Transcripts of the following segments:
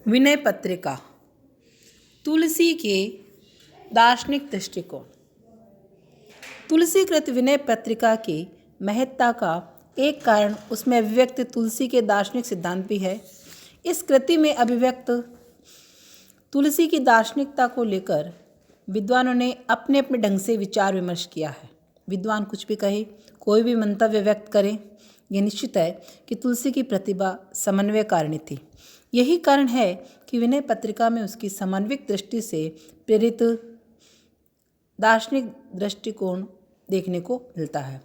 विनय पत्रिका, तुलसी के दार्शनिक दृष्टिकोण। तुलसीकृत विनय पत्रिका की महत्ता का एक कारण उसमें अभिव्यक्त तुलसी के दार्शनिक सिद्धांत भी है। इस कृति में अभिव्यक्त तुलसी की दार्शनिकता को लेकर विद्वानों ने अपने अपने ढंग से विचार विमर्श किया है। विद्वान कुछ भी कहे, कोई भी मंतव्य व्यक्त करे, यह निश्चित है कि तुलसी की प्रतिभा समन्वयकारिणी थी। यही कारण है कि विनय पत्रिका में उसकी समन्वित दृष्टि से प्रेरित दार्शनिक दृष्टिकोण देखने को मिलता है।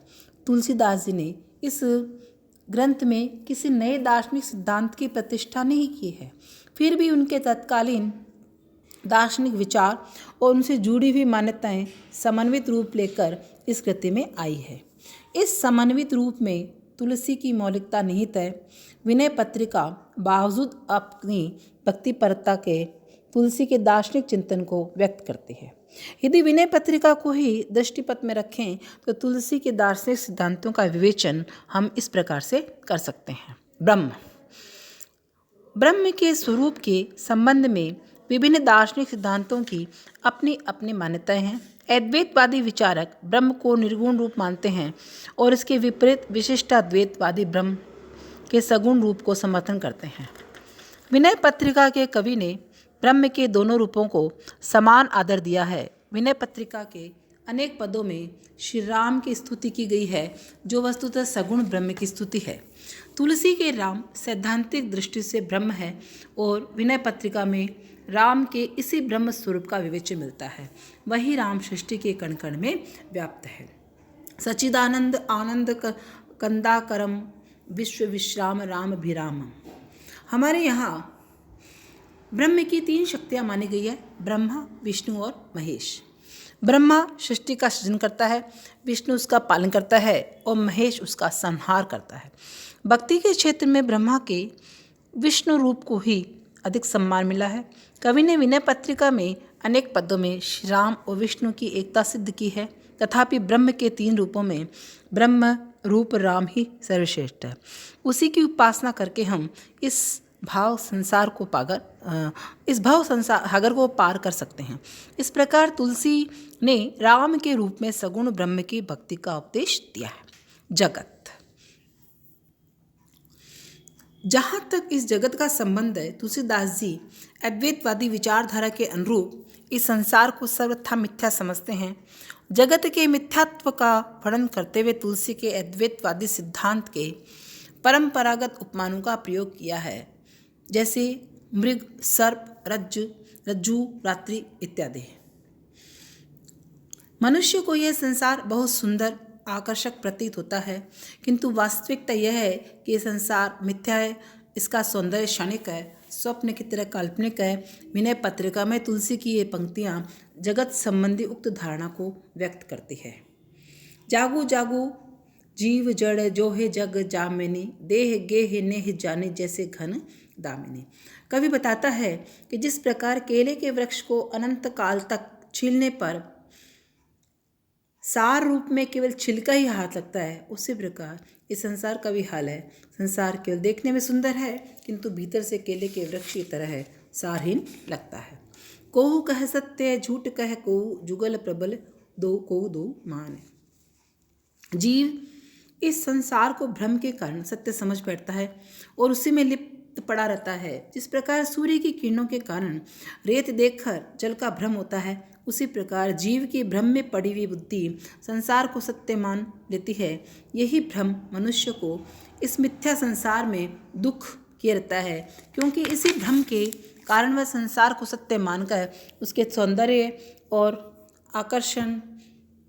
तुलसीदास जी ने इस ग्रंथ में किसी नए दार्शनिक सिद्धांत की प्रतिष्ठा नहीं की है, फिर भी उनके तत्कालीन दार्शनिक विचार और उनसे जुड़ी हुई मान्यताएं समन्वित रूप लेकर इस कृति में आई है। इस समन्वित रूप में तुलसी की मौलिकता निहित है। विनय पत्रिका बावजूद अपनी भक्तिपरता के तुलसी के दार्शनिक चिंतन को व्यक्त करती है। यदि विनय पत्रिका को ही दृष्टिपथ में रखें तो तुलसी के दार्शनिक सिद्धांतों का विवेचन हम इस प्रकार से कर सकते हैं। ब्रह्म के स्वरूप के संबंध में विभिन्न दार्शनिक सिद्धांतों की अपनी अपनी मान्यताएं हैं। अद्वैतवादी विचारक ब्रह्म को निर्गुण रूप मानते हैं और इसके विपरीत विशिष्टाद्वैतवादी ब्रह्म के सगुण रूप को समर्थन करते हैं। विनय पत्रिका के कवि ने ब्रह्म के दोनों रूपों को समान आदर दिया है। विनय पत्रिका के अनेक पदों में श्री राम की स्तुति की गई है, जो वस्तुतः सगुण ब्रह्म की स्तुति है। तुलसी के राम सैद्धांतिक दृष्टि से ब्रह्म है और विनय पत्रिका में राम के इसी ब्रह्म स्वरूप का विवेचन मिलता है। वही राम सृष्टि के कण कण में व्याप्त है। सच्चिदानंद आनंद कंदाकरम विश्व विश्राम राम भिराम। हमारे यहाँ ब्रह्म की 3 शक्तियाँ मानी गई है, ब्रह्मा, विष्णु और महेश। ब्रह्मा सृष्टि का सृजन करता है, विष्णु उसका पालन करता है और महेश उसका संहार करता है। भक्ति के क्षेत्र में ब्रह्मा के विष्णु रूप को ही अधिक सम्मान मिला है। कवि ने विनय पत्रिका में अनेक पदों में श्री राम और विष्णु की एकता सिद्ध की है, तथापि ब्रह्म के 3 रूपों में ब्रह्म रूप राम ही सर्वश्रेष्ठ है। उसी की उपासना करके हम इस भाव संसार को पार कर सकते हैं। इस प्रकार तुलसी ने राम के रूप में सगुण ब्रह्म की भक्ति का उपदेश दिया है। जगत, जहाँ तक इस जगत का संबंध है, तुलसीदास जी अद्वैतवादी विचारधारा के अनुरूप इस संसार को सर्वथा मिथ्या समझते हैं। जगत के मिथ्यात्व का वर्णन करते हुए तुलसी के अद्वैतवादी सिद्धांत के परंपरागत उपमानों का प्रयोग किया है, जैसे मृग, सर्प, रज्जु, रात्रि इत्यादि। मनुष्य को यह संसार बहुत सुंदर आकर्षक प्रतीत होता है, किंतु वास्तविकता यह है कि यह संसार मिथ्या है, इसका सौंदर्य क्षणिक है, स्वप्न की तरह काल्पनिक है। विनय पत्रिका में तुलसी की ये पंक्तियाँ जगत संबंधी उक्त धारणा को व्यक्त करती है। जागू जागू जीव जड़ जो है जग जामिनी, देह गेह नेह जाने जैसे घन दामिनी। कवि बताता है कि जिस प्रकार केले के वृक्ष को अनंत काल तक छीलने पर सार रूप में केवल छिलका ही हाथ लगता है, उसी प्रकार इस संसार का भी हाल है। संसार केवल देखने में सुंदर है, किंतु भीतर से केले के वृक्ष की तरह है, सारहीन लगता है। कोहु कह सत्य झूठ कह कोहु, जुगल प्रबल दो मान। जीव इस संसार को भ्रम के कारण सत्य समझ बैठता है और उसी में लिप्त पड़ा रहता है। जिस प्रकार सूर्य की किरणों के कारण रेत देखकर जल का भ्रम होता है, उसी प्रकार जीव की भ्रम में पड़ी हुई बुद्धि संसार को सत्य मान लेती है। यही भ्रम मनुष्य को इस मिथ्या संसार में दुख किए रहता है, क्योंकि इसी भ्रम के कारण वह संसार को सत्य मानकर उसके सौंदर्य और आकर्षण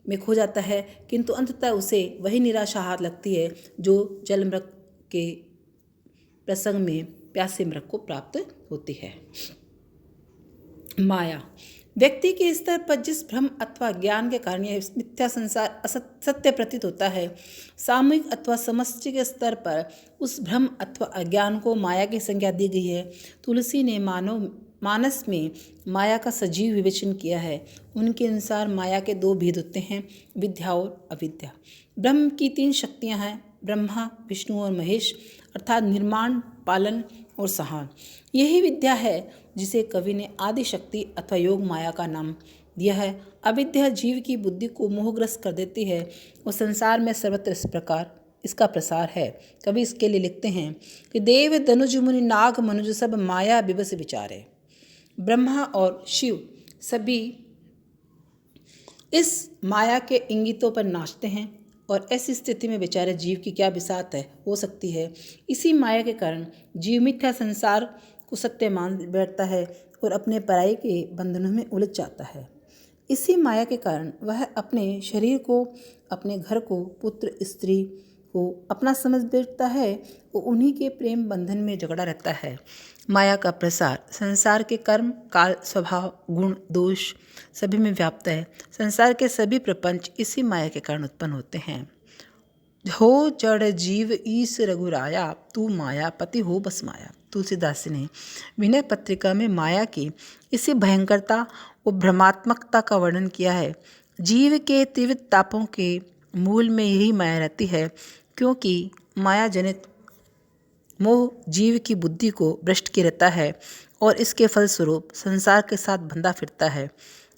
में खो जाता है, किंतु अंततः उसे वही निराशा हाथ लगती है जो जल मृग के प्रसंग में प्यासे मृग को प्राप्त होती है। माया, व्यक्ति के स्तर पर जिस भ्रम अथवा ज्ञान के कारण यह मिथ्या संसार सत्य प्रतीत होता है, सामूहिक अथवा समष्टि के स्तर पर उस भ्रम अथवा अज्ञान को माया की संज्ञा दी गई है। तुलसी ने मानस में माया का सजीव विवेचन किया है। उनके अनुसार माया के 2 भेद होते हैं, विद्या और अविद्या। ब्रह्म की 3 शक्तियाँ हैं, ब्रह्मा, विष्णु और महेश अर्थात निर्माण, पालन और संहार। यही विद्या है जिसे कवि ने आदि शक्ति अथवा योग माया का नाम दिया है। अविद्या जीव की बुद्धि को मोहग्रस्त कर देती है और संसार में सर्वत्र इस प्रकार इसका प्रसार है। कवि इसके लिए लिखते हैं कि देव धनुज मुनि नाग मनुज सब माया विवश विचारे। ब्रह्मा और शिव सभी इस माया के इंगितों पर नाचते हैं और ऐसी स्थिति में बेचारे जीव की क्या बिसात हो सकती है। इसी माया के कारण जीव मिथ्या संसार को सत्य मान बैठता है और अपने पराई के बंधनों में उलझ जाता है। इसी माया के कारण वह अपने शरीर को, अपने घर को, पुत्र स्त्री को अपना समझ बैठता है और उन्हीं के प्रेम बंधन में झगड़ा रहता है। माया का प्रसार संसार के कर्म, काल, स्वभाव, गुण, दोष सभी में व्याप्त है। संसार के सभी प्रपंच इसी माया के कारण उत्पन्न होते हैं। हो जड़ जीव ईस रघुराया, तू माया पति हो बस माया। तुलसीदास ने विनय पत्रिका में माया की इसी भयंकरता और भ्रमात्मकता का वर्णन किया है। जीव के तीव्र तापों के मूल में यही माया रहती है, क्योंकि माया जनित मोह जीव की बुद्धि को भ्रष्ट किए रहता है और इसके फलस्वरूप संसार के साथ बंधा फिरता है।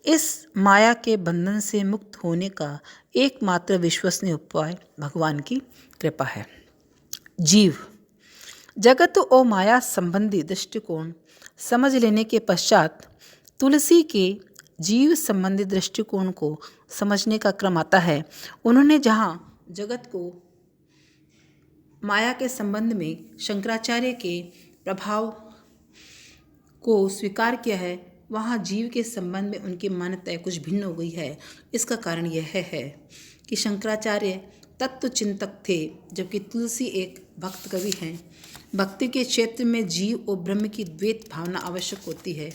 इस माया के बंधन से मुक्त होने का एकमात्र विश्वसनीय उपाय भगवान की कृपा है। जीव जगत और माया संबंधी दृष्टिकोण समझ लेने के पश्चात तुलसी के जीव संबंधी दृष्टिकोण को समझने का क्रम आता है। उन्होंने जहाँ जगत को माया के संबंध में शंकराचार्य के प्रभाव को स्वीकार किया है, वहाँ जीव के संबंध में उनकी मान्यता कुछ भिन्न हो गई है। इसका कारण यह है कि शंकराचार्य तत्व चिंतक थे, जबकि तुलसी एक भक्त कवि हैं। भक्ति के क्षेत्र में जीव और ब्रह्म की द्वैत भावना आवश्यक होती है।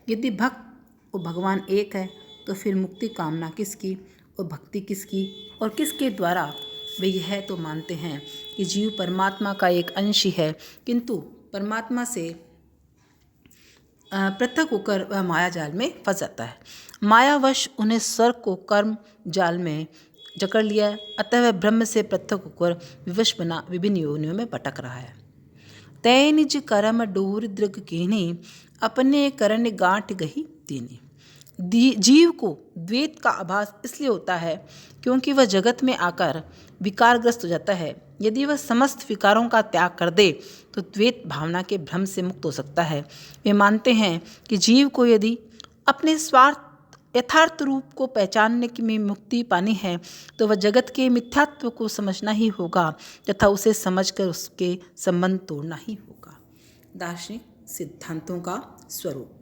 यदि भक्त और भगवान एक है तो फिर मुक्ति कामना किसकी और भक्ति किसकी, और किसके द्वारा वे यह तो मानते हैं कि जीव परमात्मा का एक अंश ही है, किंतु परमात्मा से पृथक होकर वह माया जाल में फंस जाता है। मायावश उन्हें स्वर्ग को कर्म जाल में जकड़ लिया, अतः वह ब्रह्म से पृथक होकर विवश बना विभिन्न योनियों में भटक रहा है। तय निज कर्म डोर दृग कीनी, अपने करण गांठ गही दीनी। जीव को द्वैत का आभास इसलिए होता है क्योंकि वह जगत में आकर विकारग्रस्त हो जाता है। यदि वह समस्त विकारों का त्याग कर दे तो द्वैत भावना के भ्रम से मुक्त हो सकता है। वे मानते हैं कि जीव को यदि अपने स्वार्थ यथार्थ रूप को पहचानने में मुक्ति पानी है तो वह जगत के मिथ्यात्व को समझना ही होगा तथा उसे समझकर उसके संबंध तोड़ना ही होगा। दार्शनिक सिद्धांतों का स्वरूप।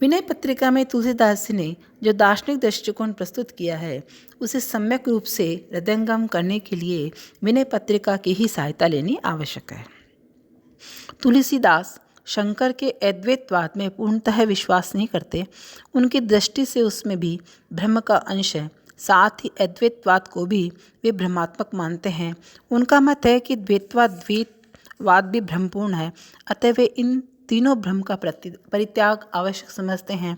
विनय पत्रिका में तुलसीदास ने जो दार्शनिक दृष्टिकोण प्रस्तुत किया है उसे सम्यक रूप से हृदयंगम करने के लिए विनय पत्रिका की ही सहायता लेनी आवश्यक है। तुलसीदास शंकर के अद्वैतवाद में पूर्णतः विश्वास नहीं करते। उनकी दृष्टि से उसमें भी ब्रह्म का अंश है। साथ ही अद्वैतवाद को भी वे भ्रमात्मक मानते हैं। उनका मत है कि द्वैतवाद भी भ्रमपूर्ण है, अतः वे इन तीनों भ्रम का परित्याग आवश्यक समझते हैं।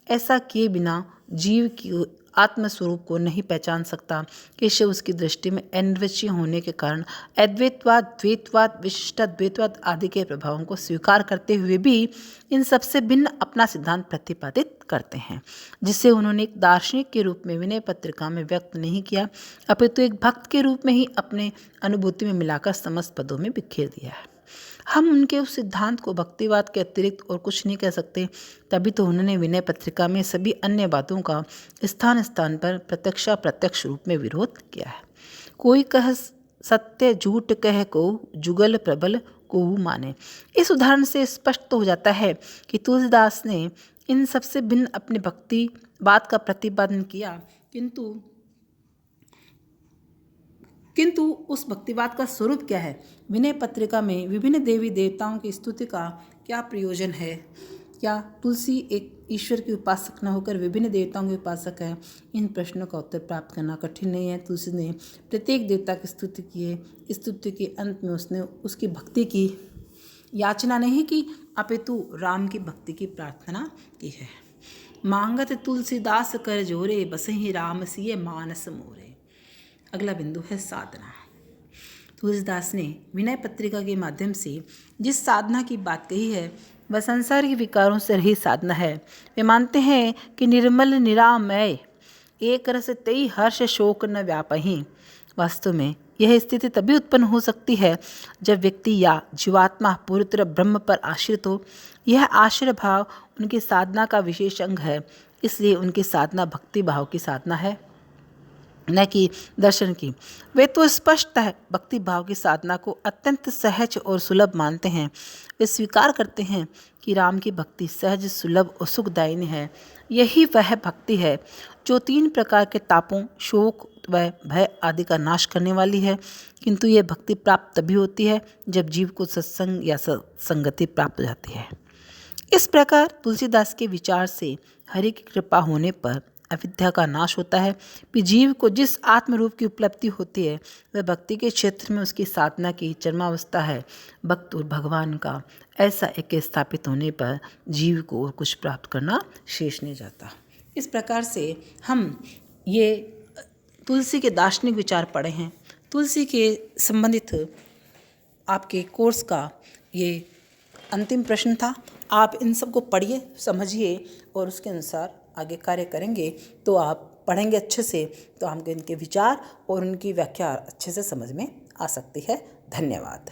ऐसा किए बिना जीव की आत्मस्वरूप को नहीं पहचान सकता कि शिव उसकी दृष्टि में अनिर्वचनीय होने के कारण अद्वैतवाद, द्वैतवाद, विशिष्टाद्वैतवाद आदि के प्रभावों को स्वीकार करते हुए भी इन सबसे भिन्न अपना सिद्धांत प्रतिपादित करते हैं, जिसे उन्होंने एक दार्शनिक के रूप में विनय पत्रिका में व्यक्त नहीं किया, अपितु एक भक्त के रूप में ही अपने अनुभूति में मिलाकर समस्त पदों में बिखेर दिया है। हम उनके उस सिद्धांत को भक्तिवाद के अतिरिक्त और कुछ नहीं कह सकते, तभी तो उन्होंने विनय पत्रिका में सभी अन्य बातों का स्थान स्थान पर प्रत्यक्ष रूप में विरोध किया है। कोई कह सत्य झूठ कह को जुगल प्रबल को माने। इस उदाहरण से स्पष्ट तो हो जाता है कि तुलसीदास ने इन सबसे भिन्न अपनी भक्तिवाद का प्रतिपादन किया, किंतु उस भक्तिवाद का स्वरूप क्या है। विनय पत्रिका में विभिन्न देवी देवताओं की स्तुति का क्या प्रयोजन है। क्या तुलसी एक ईश्वर की उपासक न होकर विभिन्न देवताओं के उपासक है। इन प्रश्नों का उत्तर प्राप्त करना कठिन नहीं है। तुलसी ने प्रत्येक देवता की स्तुति की है। स्तुति के अंत में उसने उसकी भक्ति की याचना नहीं की, अपितु राम की भक्ति की प्रार्थना की है। मांगत तुलसीदास कर जोरे, बसहि राम सिय मानस मोरे। अगला बिंदु है साधना। तुलसीदास ने विनय पत्रिका के माध्यम से जिस साधना की बात कही है वह संसार के विकारों से रहित साधना है। वे मानते हैं कि निर्मल निरामय एक रस तेई हर्ष शोक न व्यापहीं। वास्तव में यह स्थिति तभी उत्पन्न हो सकती है जब व्यक्ति या जीवात्मा पूरी तरह ब्रह्म पर आश्रित हो। यह आश्रय भाव उनकी साधना का विशेष अंग है, इसलिए उनकी साधना भक्ति भाव की साधना है, न कि दर्शन की। वे तो स्पष्टतः भक्ति भाव की साधना को अत्यंत सहज और सुलभ मानते हैं। वे स्वीकार करते हैं कि राम की भक्ति सहज, सुलभ और सुखदायिनी है। यही वह भक्ति है जो 3 प्रकार के तापों, शोक व भय आदि का नाश करने वाली है। किंतु यह भक्ति प्राप्त तभी होती है जब जीव को सत्संग या सत्संगति प्राप्त हो जाती है। इस प्रकार तुलसीदास के विचार से हरि की कृपा होने पर अविद्या का नाश होता है कि जीव को जिस आत्मरूप की उपलब्धि होती है वह भक्ति के क्षेत्र में उसकी साधना की चरमावस्था है। भक्त और भगवान का ऐसा एक स्थापित होने पर जीव को और कुछ प्राप्त करना शेष नहीं जाता। इस प्रकार से हम ये तुलसी के दार्शनिक विचार पढ़े हैं। तुलसी के संबंधित आपके कोर्स का ये अंतिम प्रश्न था। आप इन सब को पढ़िए, समझिए और उसके अनुसार आगे कार्य करेंगे तो आप पढ़ेंगे अच्छे से, तो हमको इनके विचार और उनकी व्याख्या अच्छे से समझ में आ सकती है। धन्यवाद।